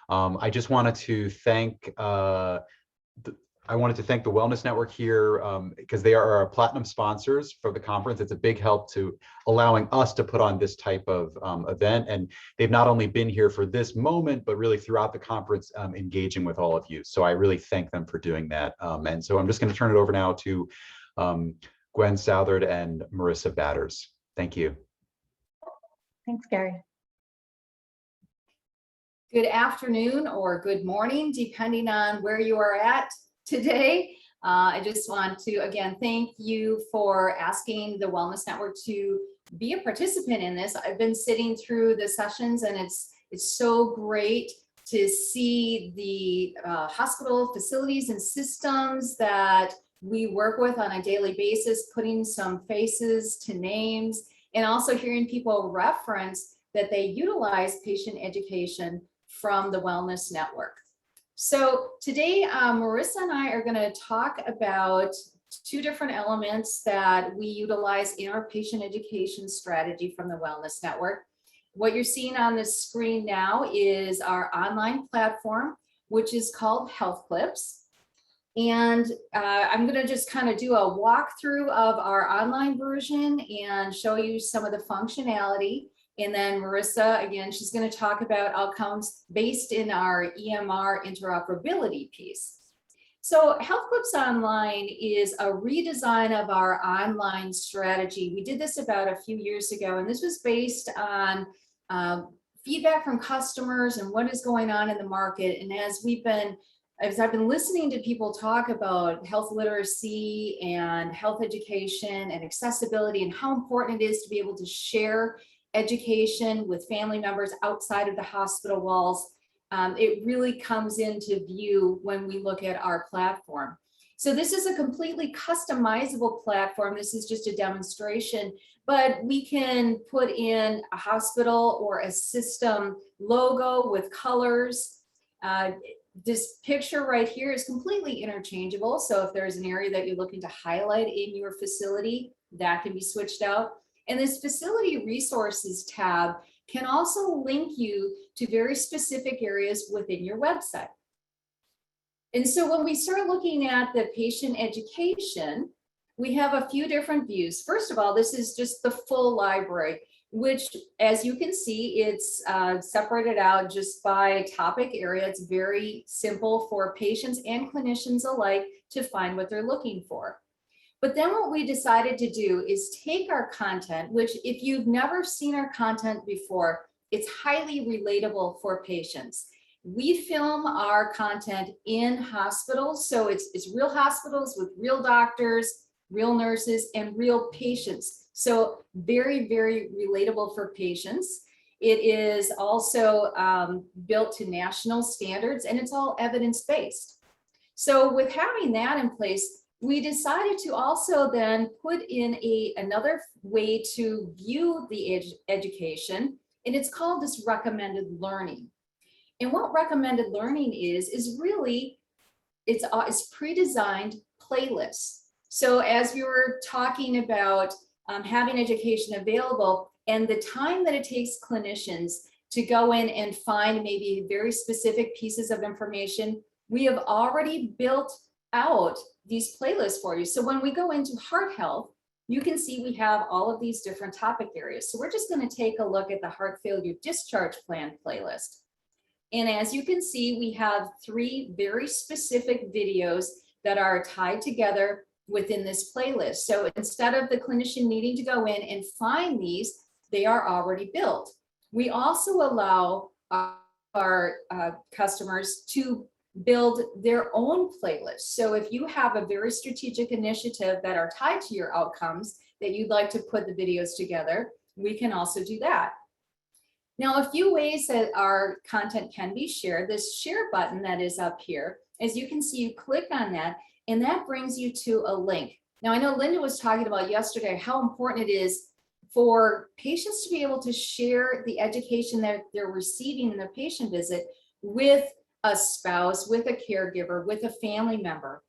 I just wanted to thank I wanted to thank the Wellness Network here because they are our platinum sponsors for the conference. It's a big help to allowing us to put on this type of event. And they've not only been here for this moment, but really throughout the conference, engaging with all of you. So I really thank them for doing that. And so I'm just going to turn it over now to Gwen Southard and Marissa Batters. Thank you. Thanks, Gary. Good afternoon or good morning, depending on where you are at today. I just want to again thank you for asking the Wellness Network to be a participant in this. I've been sitting through the sessions and it's so great to see the hospital facilities and systems that we work with on a daily basis, putting some faces to names, and also hearing people reference that they utilize patient education from the Wellness Network. So today, Marissa and I are going to talk about two different elements that we utilize in our patient education strategy from the Wellness Network. What you're seeing on the screen now is our online platform, which is called Health Clips. And I'm going to just kind of do a walkthrough of our online version and show you some of the functionality. And then Marissa, again, she's going to talk about outcomes based in our EMR interoperability piece. So Health Clips Online is a redesign of our online strategy. We did this about a few years ago, and this was based on feedback from customers and what is going on in the market. And as I've been listening to people talk about health literacy and health education and accessibility and how important it is to be able to share education with family members outside of the hospital walls, it really comes into view when we look at our platform. So this is a completely customizable platform. This is just a demonstration, but we can put in a hospital or a system logo with colors. This picture right here is completely interchangeable. So if there's an area that you're looking to highlight in your facility, that can be switched out. And this facility resources tab can also link you to very specific areas within your website. And so when we start looking at the patient education, we have a few different views. First of all, this is just the full library, which, as you can see, it's separated out just by topic area. It's very simple for patients and clinicians alike to find what they're looking for. But then what we decided to do is take our content, which if you've never seen our content before, it's highly relatable for patients. We film our content in hospitals. So it's real hospitals with real doctors, real nurses, and real patients. So very, very relatable for patients. It is also built to national standards, and it's all evidence-based. So with having that in place, we decided to also then put in another way to view the education, and it's called this recommended learning. And what recommended learning is really, it's pre-designed playlists. So as we were talking about having education available and the time that it takes clinicians to go in and find maybe very specific pieces of information, we have already built out these playlists for you. So when we go into heart health, you can see we have all of these different topic areas. So we're just going to take a look at the heart failure discharge plan playlist. And as you can see, we have 3 very specific videos that are tied together within this playlist. So instead of the clinician needing to go in and find these, they are already built. We also allow our customers to build their own playlists. So if you have a very strategic initiative that are tied to your outcomes that you'd like to put the videos together, we can also do that. Now, a few ways that our content can be shared, this share button that is up here, as you can see, you click on that and that brings you to a link. Now, I know Linda was talking about yesterday how important it is for patients to be able to share the education that they're receiving in their patient visit with a spouse, with a caregiver, with a family member.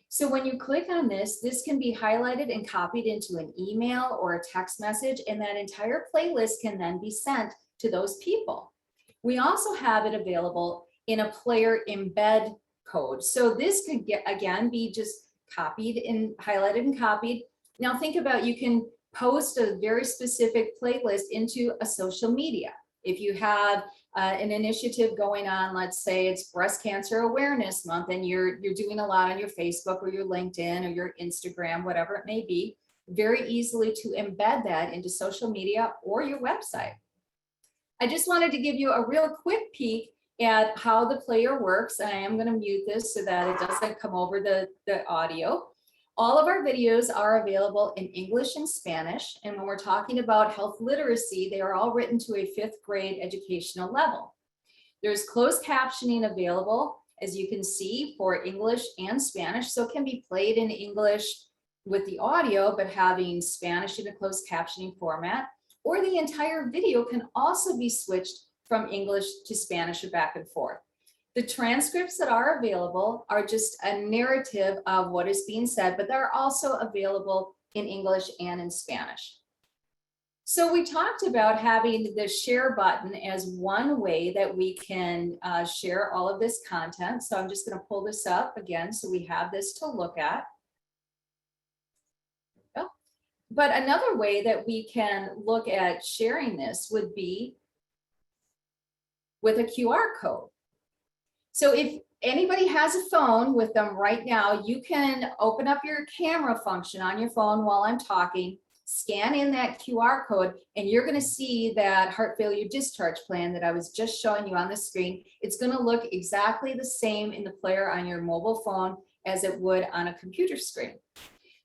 So when you click on this, this can be highlighted and copied into an email or a text message, and that entire playlist can then be sent to those people. We also have it available in a player embed code. So this could again be just copied and highlighted and copied. Now think about, you can post a very specific playlist into a social media. If you have an initiative going on, let's say it's Breast Cancer Awareness Month, and you're doing a lot on your Facebook or your LinkedIn or your Instagram, whatever it may be, very easily to embed that into social media or your website. I just wanted to give you a real quick peek at how the player works. And I am going to mute this so that it doesn't come over the audio. All of our videos are available in English and Spanish. And when we're talking about health literacy, they are all written to a 5th grade educational level. There's closed captioning available, as you can see, for English and Spanish. So it can be played in English with the audio, but having Spanish in a closed captioning format, or the entire video can also be switched from English to Spanish or back and forth. The transcripts that are available are just a narrative of what is being said, but they're also available in English and in Spanish. So we talked about having the share button as one way that we can share all of this content. So I'm just going to pull this up again so we have this to look at. But another way that we can look at sharing this would be with a QR code. So if anybody has a phone with them right now, you can open up your camera function on your phone while I'm talking, scan in that QR code, and you're going to see that heart failure discharge plan that I was just showing you on the screen. It's going to look exactly the same in the player on your mobile phone as it would on a computer screen.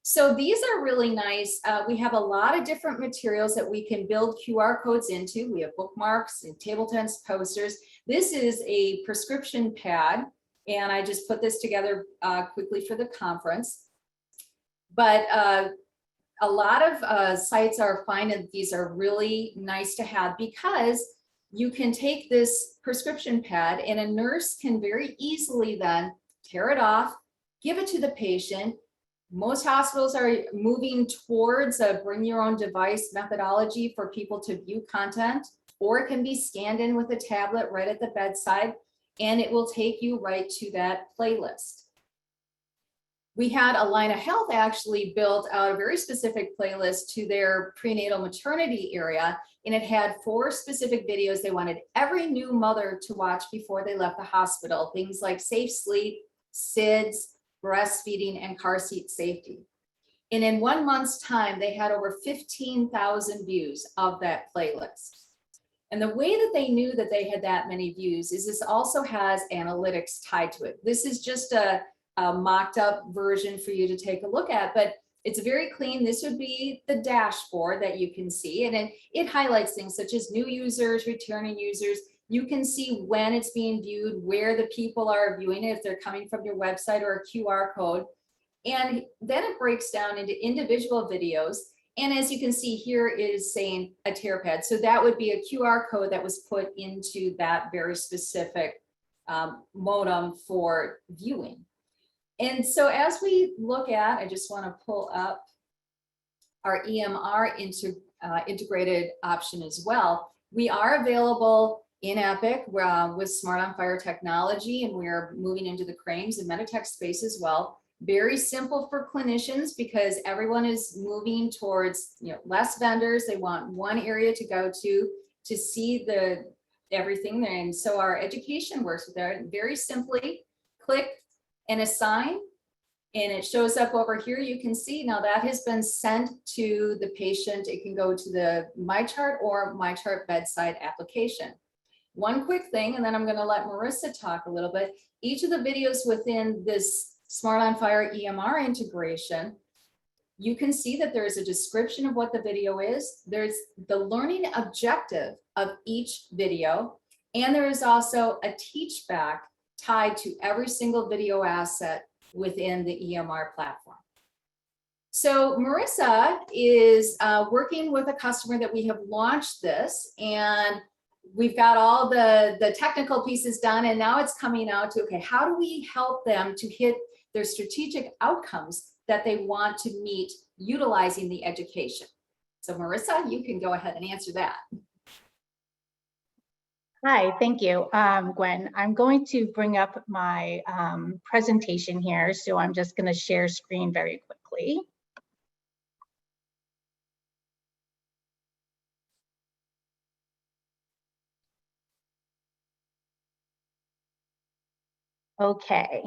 So these are really nice. We have a lot of different materials that we can build QR codes into. We have bookmarks and table tents, posters. This is a prescription pad, and I just put this together quickly for the conference. But a lot of sites are finding these are really nice to have, because you can take this prescription pad and a nurse can very easily then tear it off, give it to the patient. Most hospitals are moving towards a bring your own device methodology for people to view content, or it can be scanned in with a tablet right at the bedside, and it will take you right to that playlist. We had Allina Health actually built out a very specific playlist to their prenatal maternity area, and it had 4 specific videos they wanted every new mother to watch before they left the hospital. Things like safe sleep, SIDS, breastfeeding, and car seat safety. And in 1 month's time, they had over 15,000 views of that playlist. And the way that they knew that they had that many views is this also has analytics tied to it. This is just a mocked up version for you to take a look at, but it's very clean. This would be the dashboard that you can see, and it highlights things such as new users, returning users. You can see when it's being viewed, where the people are viewing it, if they're coming from your website or a QR code. And then it breaks down into individual videos. And as you can see here, it is saying a tear pad. So that would be a QR code that was put into that very specific modem for viewing. And so as we look at, I just want to pull up our EMR integrated option as well. We are available in Epic with Smart on Fire technology, and we're moving into the CRAMES and Meditech space as well. Very simple for clinicians because everyone is moving towards less vendors. They want one area to go to see everything there. And so our education works with that. Very simply click and assign, and it shows up over here. You can see now that has been sent to the patient. It can go to the MyChart or MyChart bedside application. One quick thing, and then I'm going to let Marissa talk a little bit. Each of the videos within this Smart on Fire EMR integration, you can see that there is a description of what the video is. There's the learning objective of each video, and there is also a teach back tied to every single video asset within the EMR platform. So Marissa is working with a customer that we have launched this, and we've got all the technical pieces done, and now it's coming out to, okay, how do we help them to hit their strategic outcomes that they want to meet utilizing the education? So Marissa, you can go ahead and answer that. Hi, thank you, Gwen. I'm going to bring up my presentation here, so I'm just going to share screen very quickly. Okay.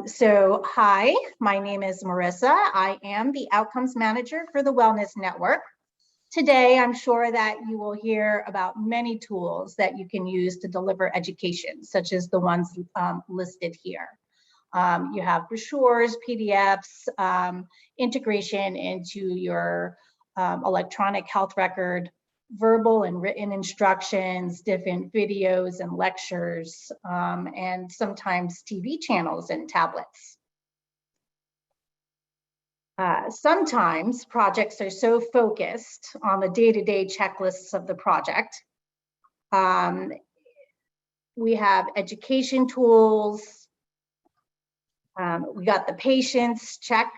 So hi, my name is Marissa. I am the Outcomes Manager for the Wellness Network. Today, I'm sure that you will hear about many tools that you can use to deliver education, such as the ones listed here. You have brochures, PDFs, integration into your electronic health record, verbal and written instructions, different videos and lectures, and sometimes TV channels and tablets. Sometimes projects are so focused on the day-to-day checklists of the project. We have education tools. We got the patients check,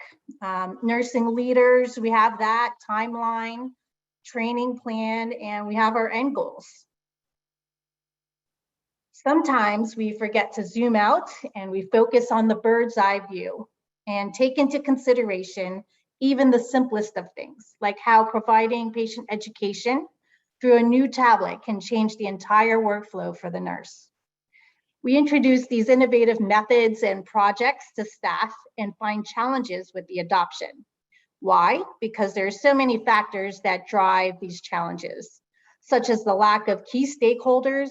nursing leaders, we have that timeline, training plan, and we have our end goals. Sometimes we forget to zoom out and we focus on the bird's eye view and take into consideration even the simplest of things, like how providing patient education through a new tablet can change the entire workflow for the nurse. We introduce these innovative methods and projects to staff and find challenges with the adoption. Why? Because there are so many factors that drive these challenges, such as the lack of key stakeholders,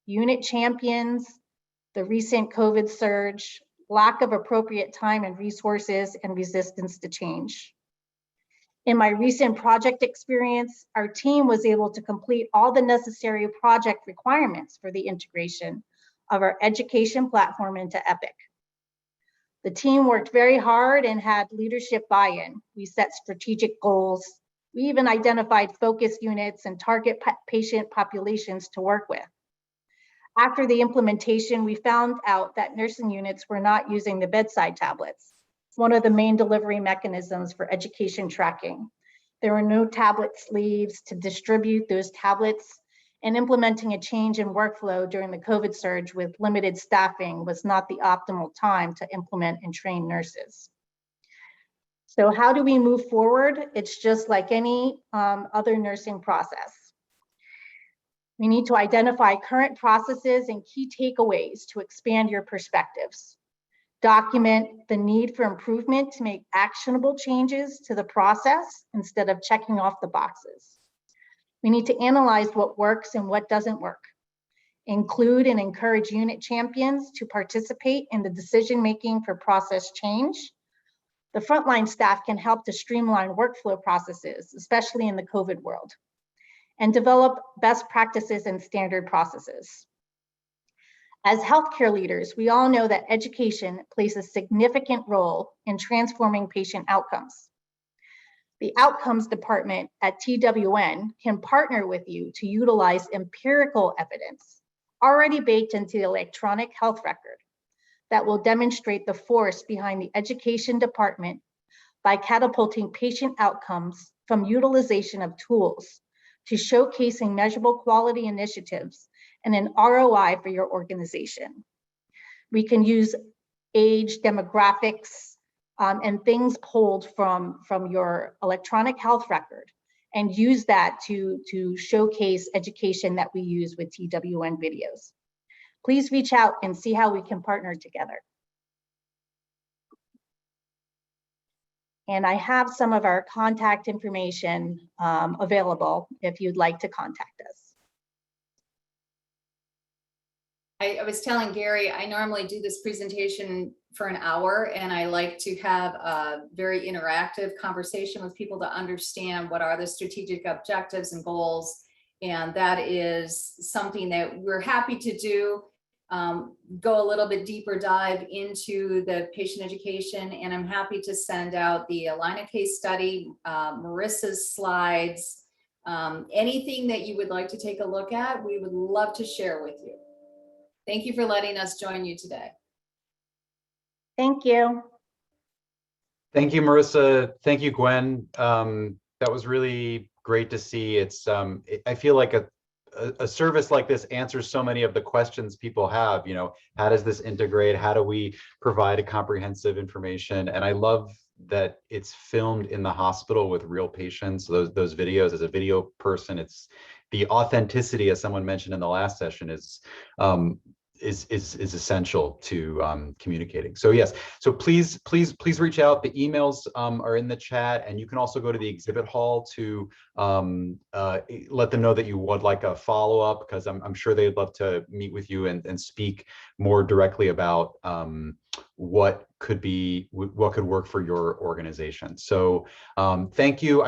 unit champions, the recent COVID surge, lack of appropriate time and resources, and resistance to change. In my recent project experience, our team was able to complete all the necessary project requirements for the integration of our education platform into Epic. The team worked very hard and had leadership buy-in. We set strategic goals. We even identified focus units and target patient populations to work with. After the implementation, we found out that nursing units were not using the bedside tablets, one of the main delivery mechanisms for education tracking. There were no tablet sleeves to distribute those tablets, and implementing a change in workflow during the COVID surge with limited staffing was not the optimal time to implement and train nurses. So how do we move forward? It's just like any other nursing process. We need to identify current processes and key takeaways to expand your perspectives. Document the need for improvement to make actionable changes to the process instead of checking off the boxes. We need to analyze what works and what doesn't work. Include and encourage unit champions to participate in the decision-making for process change. The frontline staff can help to streamline workflow processes, especially in the COVID world, and develop best practices and standard processes. As healthcare leaders, we all know that education plays a significant role in transforming patient outcomes. The outcomes department at TWN can partner with you to utilize empirical evidence already baked into the electronic health record that will demonstrate the force behind the education department by catapulting patient outcomes from utilization of tools to showcasing measurable quality initiatives and an ROI for your organization. We can use age, demographics, and things pulled from your electronic health record and use that to showcase education that we use with TWN videos. Please reach out and see how we can partner together. And I have some of our contact information available if you'd like to contact us. I was telling Gary, I normally do this presentation for an hour, and I like to have a very interactive conversation with people to understand what are the strategic objectives and goals. And that is something that we're happy to do. Go a little bit deeper dive into the patient education, and I'm happy to send out the Allina case study, Marissa's slides, anything that you would like to take a look at, we would love to share with you. Thank you for letting us join you today. Thank you. Thank you, Marissa. Thank you, Gwen. That was really great to see. It's I feel like a service like this answers so many of the questions people have. You know, how does this integrate? How do we provide a comprehensive information? And I love that it's filmed in the hospital with real patients. Those videos, as a video person, it's the authenticity, as someone mentioned in the last session, is essential to communicating. So yes, so please reach out. The emails are in the chat, and you can also go to the exhibit hall to let them know that you would like a follow-up, because I'm sure they'd love to meet with you and speak more directly about what could work for your organization. So thank you.